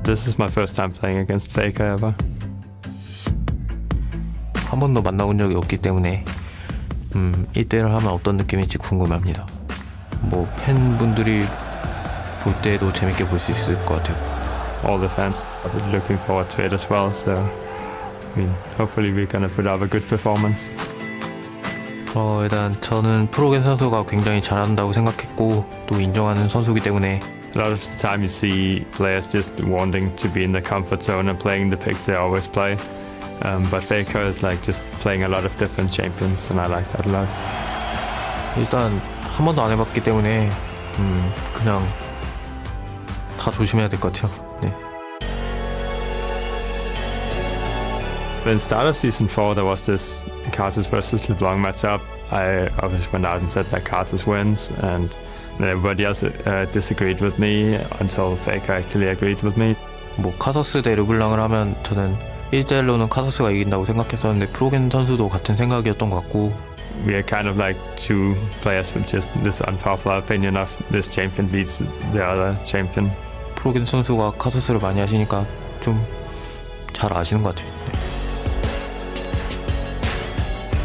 this is my first time playing against Faker ever. 한 번도 만나본 적이 없기 때문에 1대1을 하면 어떤 느낌일지 궁금합니다. 뭐 팬분들이 볼 때도 재밌게 볼 수 있을 것 같아요. All the fans are looking forward to it as well, so I mean, hopefully we're gonna put up a good performance. 일단 저는 프로겐 선수가 굉장히 잘한다고 생각했고 또 인정하는 선수이기 때문에 A lot of the time you see players just wanting to be in the comfort zone and playing the picks they always play. But Faker is like just playing a lot of different champions, and I like that a lot. 일단 한 번도 안 해봤기 때문에 그냥 다 조심해야 될 것 같아요. 네. When start of season 4 there was this Cartus versus LeBlanc matchup. I obviously went out and said that Cartus wins, and then everybody else disagreed with me until Faker actually agreed with me. 뭐 카서스 대 르블랑을 하면 저는 1대1로는 카서스가 이긴다고 생각했었는데 프로겐 선수도 같은 생각이었던 것 같고 We are kind of like two players with just this unpopular opinion of this champion beats the other champion. 프로겐 선수가 카서스를 많이 하시니까 좀 잘 아시는 것 같아요. 네.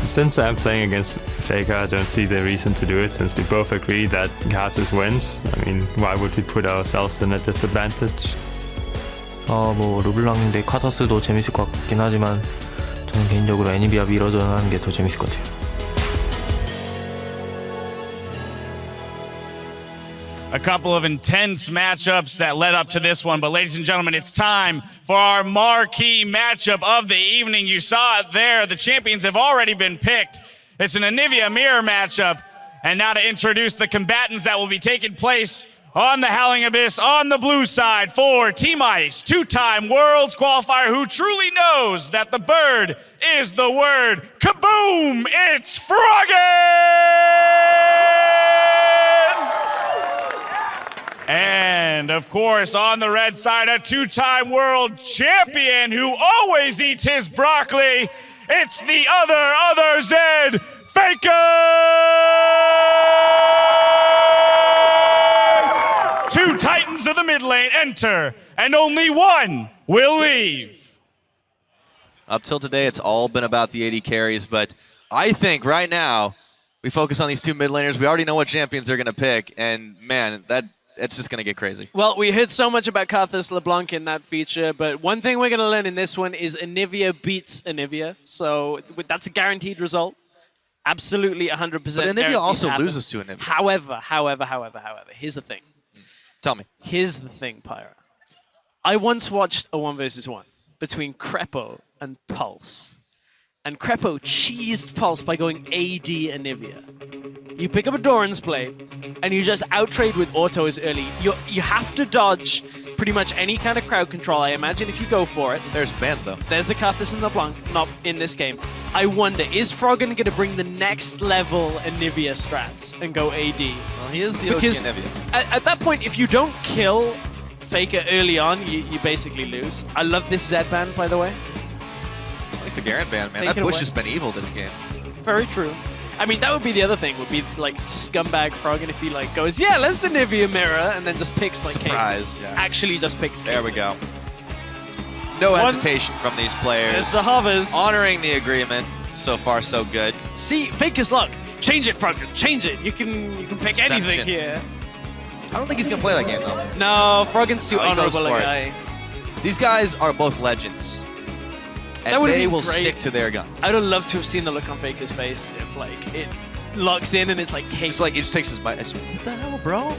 Since I'm playing against Faker, I don't see the reason to do it since we both agree that Cartus wins. I mean, why would we put ourselves in a disadvantage? 뭐 르블랑 대 카서스도 재밌을 것 같긴 하지만 저는 개인적으로 애니비아 미러전 하는 게 더 재밌을 것 같아요. A couple of intense matchups that led up to this one, but ladies and gentlemen, it's time for our marquee matchup of the evening. You saw it there. The champions have already been picked. It's an Anivia Mirror matchup. And now to introduce the combatants that will be taking place on the Howling Abyss on the blue side for Team Ice, two-time Worlds qualifier who truly knows that the bird is the word. Kaboom! It's Froggen! And, of course, on the red side, a two-time world champion who always eats his broccoli. It's the other Zed, Faker! Two titans of the mid lane enter, and only one will leave. Up till today, it's all been about the AD carries, but I think right now, we focus on these two mid laners. We already know what champions they're going to pick, and man, it's just going to get crazy. Well, we heard so much about Carthus LeBlanc in that feature, but one thing we're going to learn in this one is Anivia beats Anivia. So that's a guaranteed result. Absolutely 100% But Anivia also loses to Anivia. However, here's the thing. Tell me. Here's the thing, Pyra. I once watched a 1v1 between Crepo and Pulse. And Crepo cheesed Pulse by going AD Anivia. You pick up a Doran's blade, and you just out-trade with autos early. You have to dodge pretty much any kind of crowd control, I imagine, if you go for it. There's bans, though. There's the Carthus and the Blanc, not in this game. I wonder, is Froggen going to bring the next level Anivia strats and go AD? Well, he is the because OG Anivia. At that point, if you don't kill Faker early on, you basically lose. I love this Zed ban, by the way. Like the Garen ban, man. Take That Bush has been evil this game. Very true. I mean, that would be the other thing, would be like scumbag Froggen if he like goes, yeah, let's Anivia mirror, and then just picks like Surprise, King. yeah. Actually just picks King. There we go. No hesitation from these players. There's the hovers. Honoring the agreement. So far, so good. See, Faker's luck. Change it, Froggen. Change it. You can pick anything here. I don't think he's going to play that game, though. No, Froggen's too he goes honorable for a it. guy. These guys are both legends. And they will stick to their guns. I would love to have seen the look on Faker's face if like it locks in and it's like King. Just like, it just takes his mind. What the hell, bro?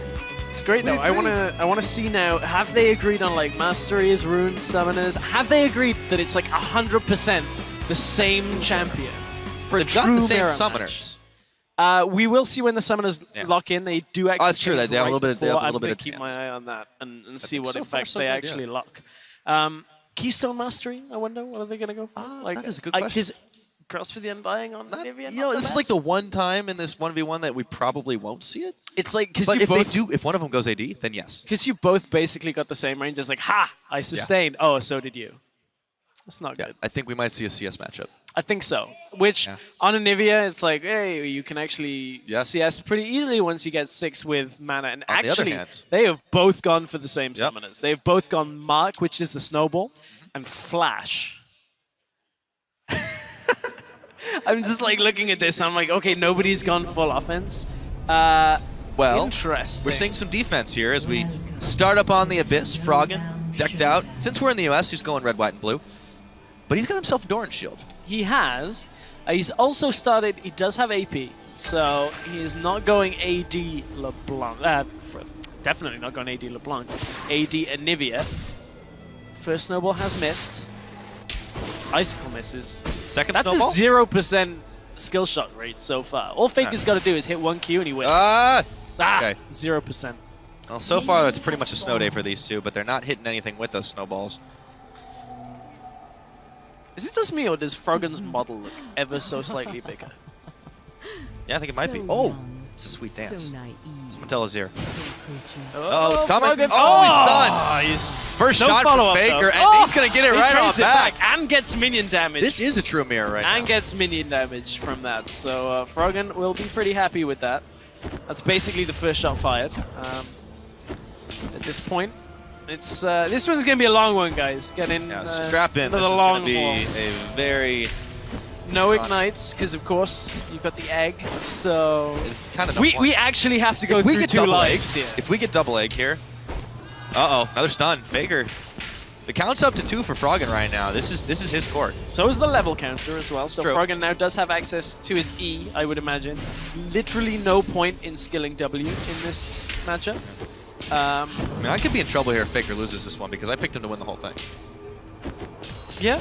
It's great though. I wanna see now. Have they agreed on like masteries, runes, summoners? Have they agreed that it's like 100% the same champion for They've a true got the same mirror summoners. match? We will see when the summoners lock in. They do actually. Oh, that's true. They have a little bit. They have a little bit of keep chance. my eye on that and see what so far, effect so they good, actually lock. Keystone Mastery, I wonder, what are they going to go for? That is a good question. Cross for the Undying on Anivia? You know, this is like the one time in this 1v1 that we probably won't see it. It's like, because But if they do, if one of them goes AD, then yes. Because you both basically got the same range. It's like, ha, I sustained. Oh, so did you. That's not good. I think we might see a CS matchup. I think so. Which Yeah. on Anivia, it's like, hey, you can actually Yes. CS pretty easily once you get 6 with mana. And On the other actually, hand- they have both gone for the same Yep. summoners. They've both gone Mark, which is the snowball, and Flash. I'm just like looking at this. I'm like, okay, nobody's gone full offense. Well, Interesting. we're seeing some defense here as we start up on the Abyss. Froggen, decked out. Since we're in the US, he's going red, white, and blue. But he's got himself a Doran shield. He has. He's also started. He does have AP, so he is not going AD LeBlanc. Definitely not going AD LeBlanc. AD Anivia. First snowball has missed. Icicle misses. Second That's snowball? a 0% skill shot rate so far. All Faker's got to do is hit 1 Q and he wins. Okay. 0%. Well, so far it's pretty much a snow day for these two, but they're not hitting anything with those snowballs. Is it just me or does Froggen's model look ever so slightly bigger? Yeah, I think it might be. So Oh, young, it's a sweet dance. So naive. Someone tell Azir. Creatures. Oh, it's coming. Froggen. Oh, he's done. He's First no shot from follow-up, Faker, though. and he's going to get it He right on trades it back. and gets minion damage. This is a true mirror right and now. gets minion damage from that. So Froggen will be pretty happy with that. That's basically the first shot fired. At this point, it's this one's gonna be a long one, guys. Get in. Yeah, strap in. for This the is long going to be haul. a very... No ignites, because of course you've got the egg. So It's kind of we actually have to go if we through get 2 double lives egg, here. if we get double egg here, another stun. Faker. The count's up to 2 for Froggen right now. This is his court. So is the level counter as well. So True. Froggen now does have access to his E, I would imagine. Literally no point in skilling W in this matchup. I mean, I could be in trouble here if Faker loses this one because I picked him to win the whole thing. Yeah,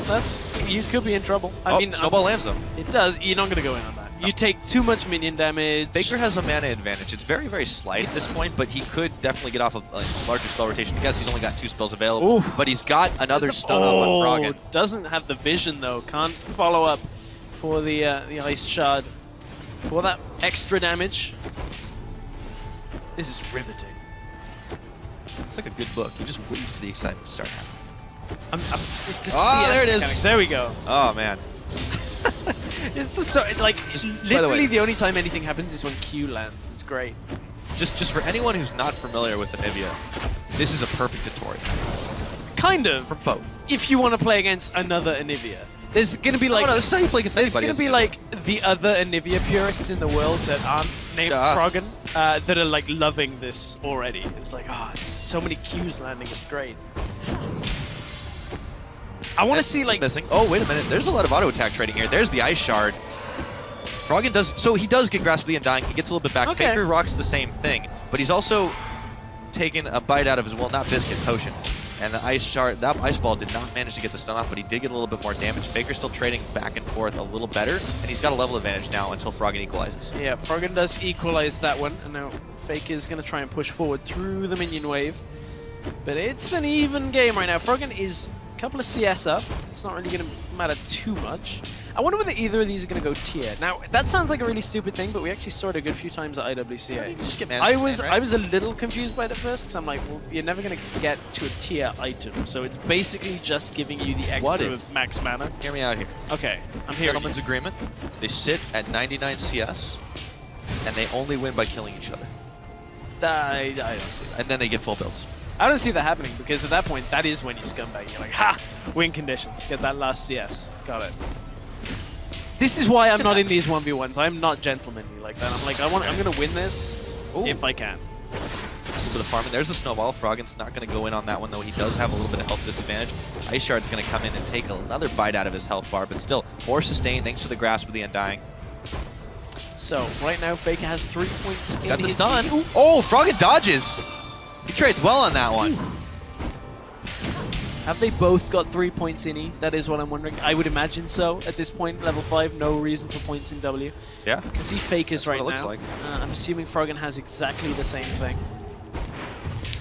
you could be in trouble. I mean, snowball lands though. it does. You're not gonna go in on that. You take too much minion damage. Faker has a mana advantage. It's very, very slight at this point, but he could definitely get off a larger spell rotation. Yes, he's only got 2 spells available, Oof. but he's got another stun up on Froggen. Doesn't have the vision though. Can't follow up for the ice shard for that extra damage. This is riveting. It's like a good book. You just wait for the excitement to start happening. It's just Ah, CS there it is. mechanics. There we go. Oh, man. It's just so like Just, by the literally way- the only time anything happens is when Q lands. It's great. Just for anyone who's not familiar with Anivia, this is a perfect tutorial Kind of. for both. If you want to play against another Anivia, there's gonna be like no, this is how you play against there's anybody. gonna be like the other Anivia purists in the world that aren't named Yeah. Froggen that are like loving this already. It's like, so many Qs landing. It's great. I want to see like missing. Oh, wait a minute. There's a lot of auto attack trading here. There's the ice shard. Froggen does he does get Grasp of the Undying. He gets a little bit back. Okay. Faker rocks the same thing, but he's also taken a bite out of his not biscuit, potion. And the ice shard, that ice ball did not manage to get the stun off, but he did get a little bit more damage. Faker's still trading back and forth a little better, and he's got a level advantage now until Froggen equalizes. yeah, Froggen does equalize that one, and now Fake is gonna try and push forward through the minion wave. But it's an even game right now. Froggen is a couple of CS up. It's not really going to matter too much. I wonder whether either of these are going to go tier. Now, that sounds like a really stupid thing, but we actually saw it a good few times at IWCA. You just get mana I to was expand, right? I was a little confused by it at first, because I'm like, well, you're never going to get to a tier item. So it's basically just giving you the What extra if- of max mana. Hear me out here. Okay, I'm here. Gentleman's agreement. They sit at 99 CS, and they only win by killing each other. I don't see that. And then they get full builds. I don't see that happening, because at that point, that is when you scumbag. You're like, ha! Win conditions. Get that last CS. Got it. This is why I'm not in these 1v1s. I'm not gentlemanly like that. I'm like, I'm gonna win this Ooh. if I can. A little bit of farming. There's the snowball. Froggen's not going to go in on that one, though. He does have a little bit of health disadvantage. Ice Shard's going to come in and take another bite out of his health bar, but still more sustain thanks to the Grasp of the Undying. So right now, Faker has 3 points in Got the his stun. Ooh. Oh, Froggen dodges. He trades well on that one. Have they both got 3 points in E? That is what I'm wondering. I would imagine so. At this point, level 5, no reason for points in W. Yeah. You can see Faker's That's what right it looks now. like. I'm assuming Froggen has exactly the same thing.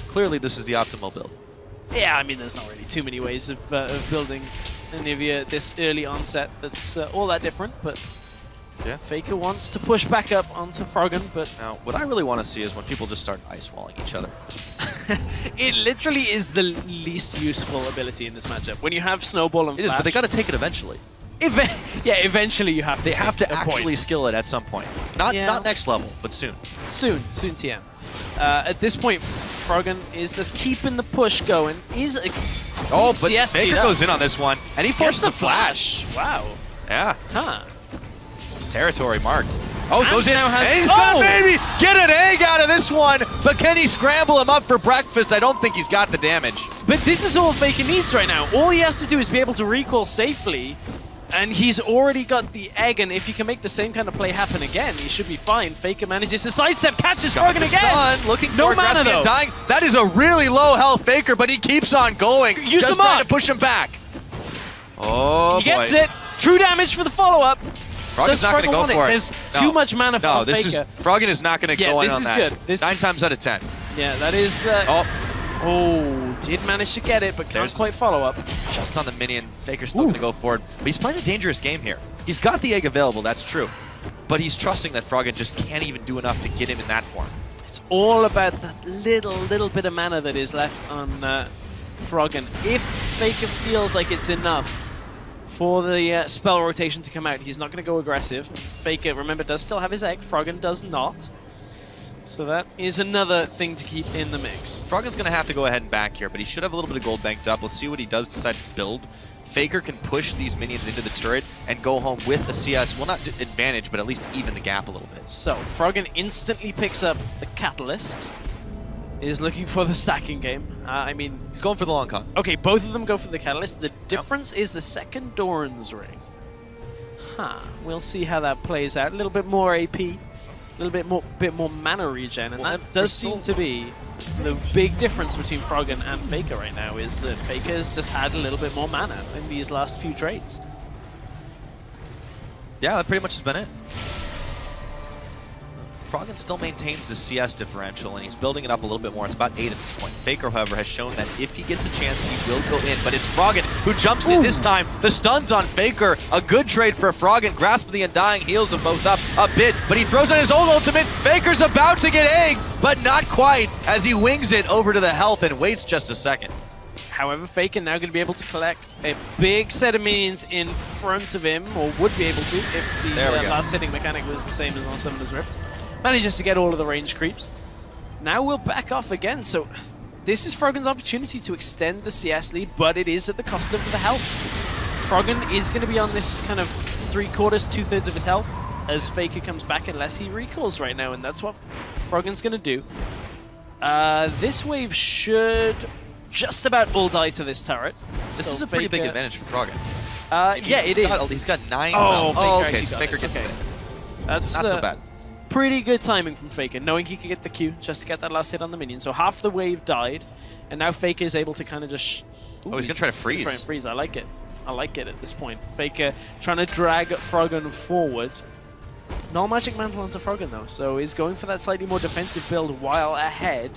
Clearly, this is the optimal build. Yeah, I mean, there's not really too many ways of building Anivia this early onset that's all that different, but Yeah. Faker wants to push back up onto Froggen, but Now, what I really want to see is when people just start ice walling each other. it literally is the least useful ability in this matchup. When you have Snowball and It is, Flash, but they got to take it eventually. Yeah, eventually you have to. They have to make a point. actually skill it at some point. Not Yeah. not next level, but soon. Soon TM. At this point, Froggen is just keeping the push going. He's Oh, but CS Faker lead up. goes in on this one, and he forces Gets a flash. Wow. Yeah, Huh. territory marked. Oh, And goes in, now has- and he's Oh! gonna maybe get an egg out of this one, but can he scramble him up for breakfast? I don't think he's got the damage. But this is all Faker needs right now. All he has to do is be able to recall safely, and he's already got the egg, and if he can make the same kind of play happen again, he should be fine. Faker manages to sidestep, catches Got Froggen the again. stun, looking No for mana, Grasping and though. dying. That is a really low health Faker, but he keeps on going. Use just the trying mark. to push him back. Oh, He gets boy. it. True damage for the follow-up. Froggen's Does not going to Froggen go want for it. There's No. too much mana for No, this Faker. is Froggen is not going to Yeah, go in this on is that. good. This 9 is- times out of 10. Yeah, that is... Oh, Oh, did manage to get it, but can't There's- quite follow up. just on the minion. Faker's still going to go forward, but he's playing a dangerous game here. He's got the egg available, that's true, but he's trusting that Froggen just can't even do enough to get him in that form. It's all about that little bit of mana that is left on Froggen. If Faker feels like it's enough for the spell rotation to come out, he's not going to go aggressive. Faker, remember, does still have his egg. Froggen does not. So that is another thing to keep in the mix. Froggen's going to have to go ahead and back here, but he should have a little bit of gold banked up. Let's see what he does decide to build. Faker can push these minions into the turret and go home with a CS, well, not advantage, but at least even the gap a little bit. So Froggen instantly picks up the Catalyst. Is looking for the stacking game. I mean, He's going for the long con. okay, both of them go for the Catalyst. The difference is the second Doran's Ring. Huh. We'll see how that plays out. A little bit more AP, a little bit more mana regen, and Well, that then does Crystal- seem to be the big difference between Froggen and Faker right now. Is that Faker's just had a little bit more mana in these last few trades. Yeah, that pretty much has been it. Froggen still maintains the CS differential, and he's building it up a little bit more. It's about 8 at this point. Faker, however, has shown that if he gets a chance, he will go in. But it's Froggen who jumps in this time. The stun's on Faker. A good trade for Froggen. Grasp the Undying heals them both up a bit, but he throws on his own ultimate. Faker's about to get egged, but not quite, as he wings it over to the health and waits just a second. However, Faker now going to be able to collect a big set of minions in front of him, or would be able to if the There we go. last hitting mechanic was the same as on Summoner's Rift. Manages to get all of the range creeps. Now we'll back off again, so this is Froggen's opportunity to extend the CS lead, but it is at the cost of the health. Froggen is going to be on this kind of 3/4, 2/3 of his health as Faker comes back unless he recalls right now, and that's what Froggen's going to do. This wave should just about all die to this turret. This So is a pretty big Faker- advantage for Froggen. Yeah, it is. He's got 9. Oh, Faker okay, actually so got Faker it. gets Okay. it. That's Not so bad. pretty good timing from Faker, knowing he could get the Q just to get that last hit on the minion. So half the wave died, and now Faker is able to kind of just... Oh, he's gonna try to freeze. Try and freeze. I like it. I like it at this point. Faker trying to drag Froggen forward. Null Magic Mantle onto Froggen though, so he's going for that slightly more defensive build while ahead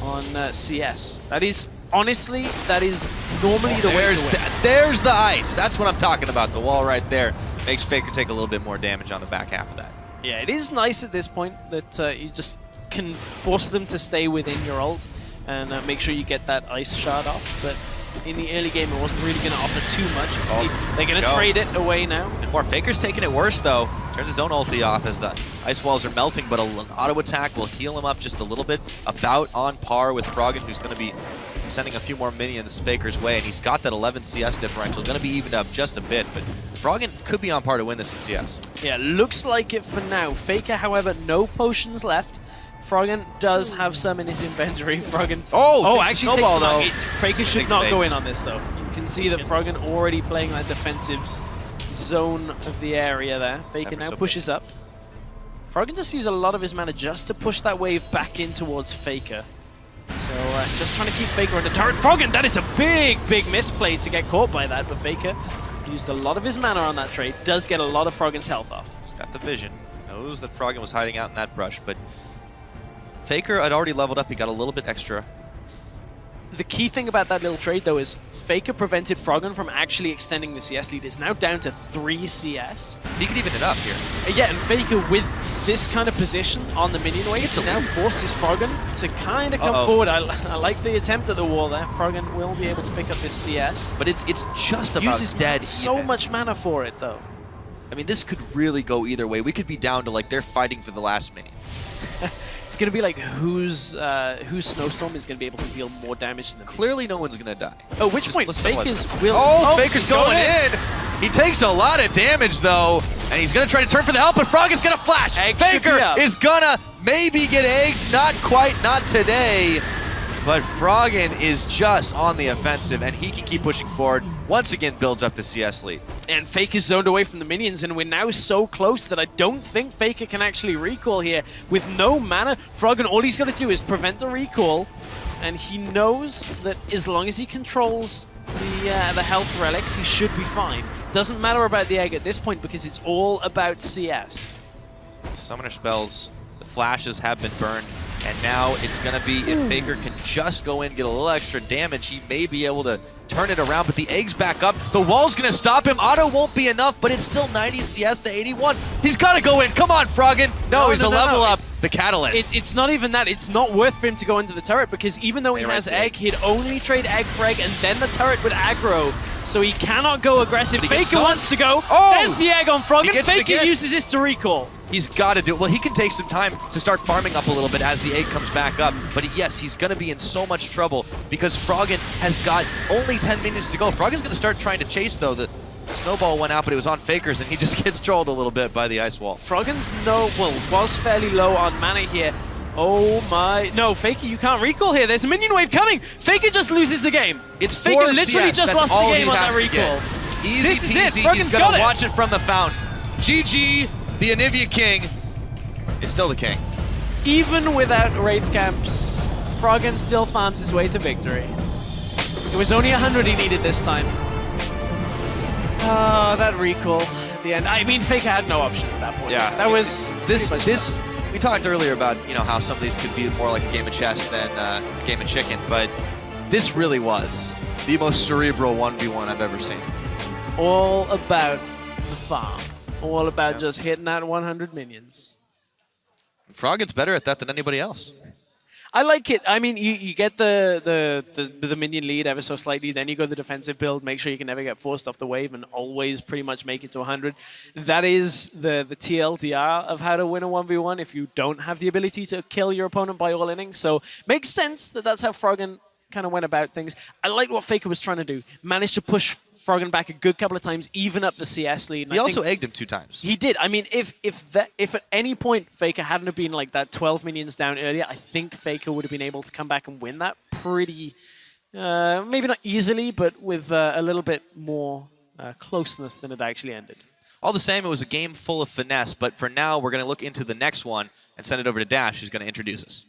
on CS. That is, honestly, that is normally the way There's to win. there's the ice. That's what I'm talking about. The wall right there makes Faker take a little bit more damage on the back half of that. Yeah, it is nice at this point that you just can force them to stay within your ult and make sure you get that ice shard off. But in the early game, it wasn't really going to offer too much. They're going to trade it away now. And more Faker's taking it worse though. Turns his own ulti off as the ice walls are melting, but an auto attack will heal him up just a little bit. About on par with Froggen, who's going to be sending a few more minions Faker's way, and he's got that 11 CS differential. Going to be evened up just a bit, but Froggen could be on par to win this in CS. Yeah, looks like it for now. Faker, however, no potions left. Froggen does have some in his inventory. Froggen. Oh, takes a actually, snowball, takes though. him out. Faker should Big not fake. go in on this though. You can see that Froggen already playing that defensive zone of the area there. Faker Ever now so pushes up. Froggen just used a lot of his mana just to push that wave back in towards Faker. So just trying to keep Faker on the turret. Froggen, that is a big misplay to get caught by that, but Faker used a lot of his mana on that trade. Does get a lot of Froggen's health off. He's got the vision. Knows that Froggen was hiding out in that brush, but Faker had already leveled up. He got a little bit extra. The key thing about that little trade, though, is Faker prevented Froggen from actually extending the CS lead. It's now down to 3 CS. He could even it up here. Yeah, and Faker with this kind of position on the minion wave now forces Froggen to kind of come Uh-oh. forward. I like the attempt at the wall there. Froggen will be able to pick up his CS. But it's just about Uses dead so even. much mana for it, though. I mean, this could really go either way. We could be down to, like, they're fighting for the last minion. It's going to be like whose Snowstorm is going to be able to deal more damage than the Clearly, no one's going to die. Oh, which Just point? listen to what- Faker's will... Oh, Faker's he's going in! He takes a lot of damage, though, and he's going to try to turn for the help, but Froggen's going to flash! Egg should be Faker up. is going to maybe get egged. Not quite, not today. But Froggen is just on the offensive, and he can keep pushing forward. Once again, builds up the CS lead. And Faker's zoned away from the minions, and we're now so close that I don't think Faker can actually recall here. With no mana, Froggen, all he's got to do is prevent the recall, and he knows that as long as he controls the health relics, he should be fine. Doesn't matter about the egg at this point because it's all about CS. Summoner spells, the flashes have been burned, and now it's going to be if Faker can just go in, get a little extra damage, he may be able to turn it around, but the egg's back up. The wall's going to stop him. Auto won't be enough, but it's still 90 CS to 81. He's got to go in. Come on, Froggen. No, he's a level up. The Catalyst. It's not even that. It's not worth for him to go into the turret because even though he has egg, he'd only trade egg for egg, and then the turret would aggro. So he cannot go aggressive. Faker wants to go. Oh! There's the egg on Froggen. He gets it Faker again. uses this to recall. He's got to do it. Well, he can take some time to start farming up a little bit as the egg comes back up. But yes, he's going to be in so much trouble because Froggen has got only 10 minutes to go. Froggen's going to start trying to chase, though. The snowball went out, but it was on Faker's, and he just gets trolled a little bit by the ice wall. Froggen's was fairly low on mana here. Oh my. No, Faker, you can't recall here. There's a minion wave coming. Faker just loses the game. It's Faker 4 literally CS. just That's lost all the game he on has that to get. recall. Easy This is peasy. it. Froggen's He's going got to it. watch it from the fountain. GG, the Anivia King is still the king. Even without Wraith Camps, Froggen still farms his way to victory. It was only 100 he needed this time. Oh, that recall at the end. I mean, Faker had no option at that point. Yeah. That was This we talked earlier about, you know, how some of these could be more like a game of chess than a game of chicken, but this really was the most cerebral 1v1 I've ever seen. all about the farm. All about just hitting that 100 minions. Froggen's better at that than anybody else. I like it. I mean, you get the minion lead ever so slightly, then you go the defensive build, make sure you can never get forced off the wave and always pretty much make it to 100. That is the TLDR of how to win a 1v1 if you don't have the ability to kill your opponent by all-inning. So makes sense that that's how Froggen kind of went about things. I like what Faker was trying to do. Managed to push Froggen back a good couple of times, even up the CS lead. And He I also think egged him 2 times. he did. I mean, if at any point Faker hadn't have been like that 12 minions down earlier, I think Faker would have been able to come back and win that pretty, maybe not easily, but with a little bit more closeness than it actually ended. All the same, it was a game full of finesse, but for now, we're going to look into the next one and send it over to Dash, who's going to introduce us.